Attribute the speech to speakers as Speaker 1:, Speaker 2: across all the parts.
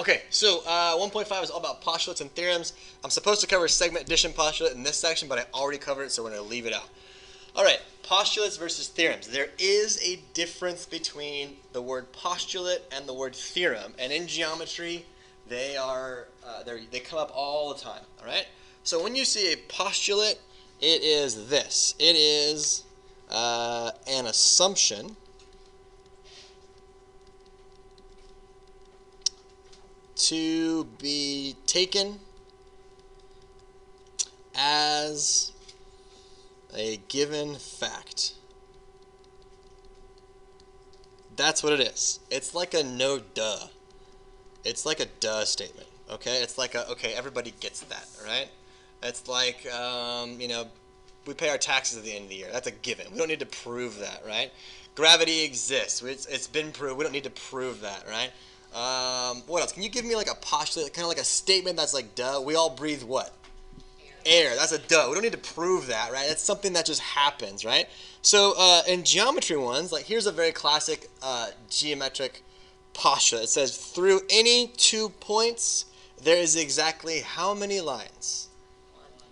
Speaker 1: Okay, so 1.5 is all about postulates and theorems. I'm supposed to cover segment addition postulate in this section, but I already covered it, so we're going to leave it out. All right, postulates versus theorems. There is a difference between the word postulate and the word theorem, and in geometry, they come up all the time. All right. So when you see a postulate, it is this. It is an assumption to be taken as a given fact. That's what it is. It's like a no duh. It's like a duh statement. Okay? It's like a, okay, everybody gets that, right? It's like, we pay our taxes at the end of the year. That's a given. We don't need to prove that, right? Gravity exists. It's been proved. We don't need to prove that, right? What else? Can you give me like a postulate, kind of like a statement that's like, duh, we all breathe what? Air. That's a duh. We don't need to prove that, right? That's something that just happens, right? So in geometry ones, like here's a very classic geometric postulate. It says, through any 2 points, there is exactly how many lines?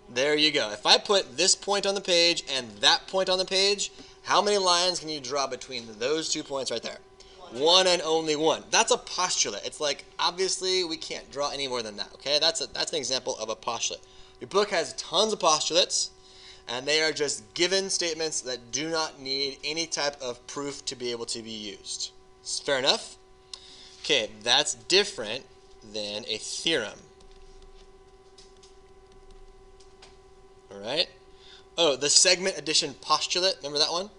Speaker 1: There you go. If I put this point on the page and that point on the page, how many lines can you draw between those 2 points right there? One and only one. That's a postulate. It's like, obviously, we can't draw any more than that, okay? That's an example of a postulate. Your book has tons of postulates, and they are just given statements that do not need any type of proof to be able to be used. Fair enough? Okay, that's different than a theorem. All right? Oh, the segment addition postulate, remember that one?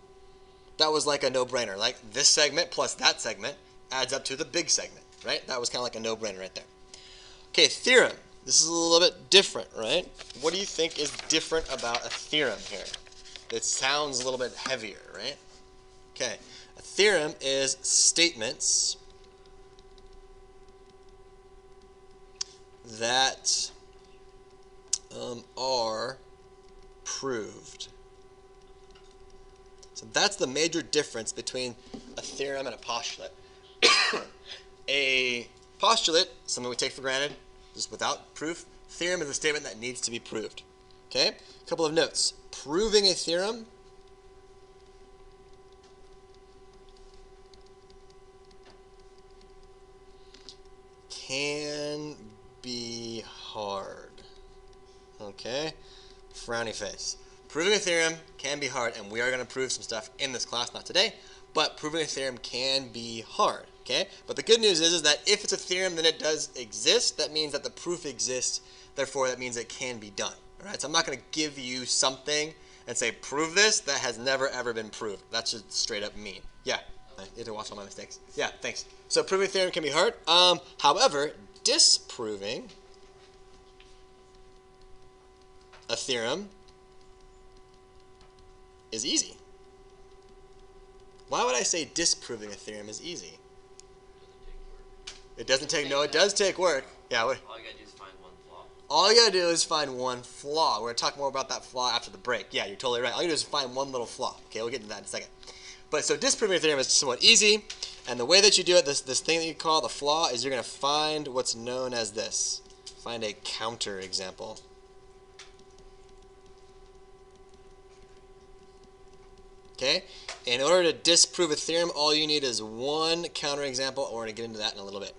Speaker 1: That was like a no-brainer. Like this segment plus that segment adds up to the big segment, right? That was kind of like a no-brainer right there. Okay, theorem. This is a little bit different, right? What do you think is different about a theorem here? It sounds a little bit heavier, right? Okay, a theorem is statements that are proved. So that's the major difference between a theorem and a postulate. A postulate, something we take for granted, just without proof. Theorem is a statement that needs to be proved. Okay? A couple of notes. Proving a theorem can be hard. Okay? Frowny face. Proving a theorem can be hard, and we are going to prove some stuff in this class, not today, but proving a theorem can be hard, okay? But the good news is that if it's a theorem, then it does exist. That means that the proof exists, therefore that means it can be done, all right? So I'm not going to give you something and say, prove this, that has never ever been proved. That's just straight up mean. Yeah, you have to watch all my mistakes. Yeah, thanks. So proving a theorem can be hard. However, disproving a theorem is easy. Why would I say disproving a theorem is easy? It doesn't take, no, it does take work. Yeah, what?
Speaker 2: All you gotta do is find one flaw.
Speaker 1: All you gotta do is find one flaw. We're gonna talk more about that flaw after the break. Yeah, you're totally right. All you do is find one little flaw. Okay, we'll get into that in a second. But so disproving a theorem is somewhat easy, and the way that you do it, this thing that you call the flaw, is you're gonna find what's known as this. Find a counter example. Okay? In order to disprove a theorem, all you need is one counterexample. We're going to get into that in a little bit.